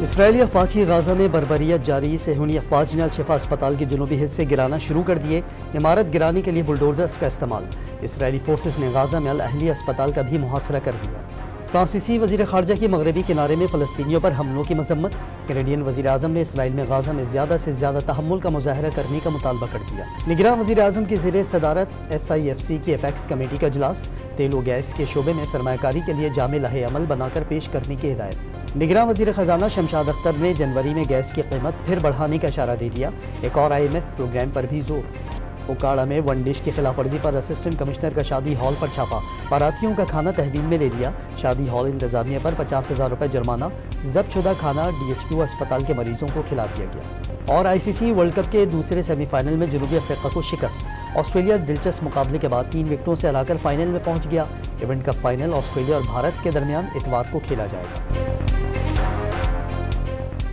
اسرائیلی افواج کی غزہ میں بربریت جاری، صہیونی افواج نے الشفا اسپتال کے جنوبی حصے گرانا شروع کر دیے، عمارت گرانے کے لیے بلڈوزرز کا استعمال۔ اسرائیلی فورسز نے غزہ میں الاہلیہ اسپتال کا بھی محاصرہ کر دیا۔ فرانسیسی وزیر خارجہ کی مغربی کنارے میں فلسطینیوں پر حملوں کی مذمت، کینیڈین وزیر اعظم نے اسرائیل میں غزہ میں زیادہ سے زیادہ تحمل کا مظاہرہ کرنے کا مطالبہ کر دیا۔ نگراں وزیر اعظم کی زیر صدارت SIFC کی ایپیکس کمیٹی کا اجلاس، تیل و گیس کے شعبے میں سرمایہ کاری کے لیے جامع لائحہ عمل بنا کر پیش کرنے کی ہدایت۔ نگراں وزیر خزانہ شمشاد اختر نے جنوری میں گیس کی قیمت پھر بڑھانے کا اشارہ دے دیا، ایک اور IMF پروگرام پر بھی زور۔ اوکاڑا میں ون ڈش کی خلاف ورزی پر اسسٹنٹ کمشنر کا شادی ہال پر چھاپا، باراتیوں کا کھانا تحویل میں لے لیا، شادی ہال انتظامیہ پر 50,000 روپے جرمانہ، ضبط شدہ کھانا DH2 اسپتال کے مریضوں کو کھلا دیا گیا۔ اور ICC ورلڈ کپ کے دوسرے سیمی فائنل میں جنوبی افریقہ کو شکست، آسٹریلیا دلچسپ مقابلے کے بعد 3 وکٹوں سے ہرا کر فائنل میں پہنچ گیا۔ ایونٹ کا فائنل آسٹریلیا اور بھارت کے درمیان اتوار کو کھیلا جائے گا۔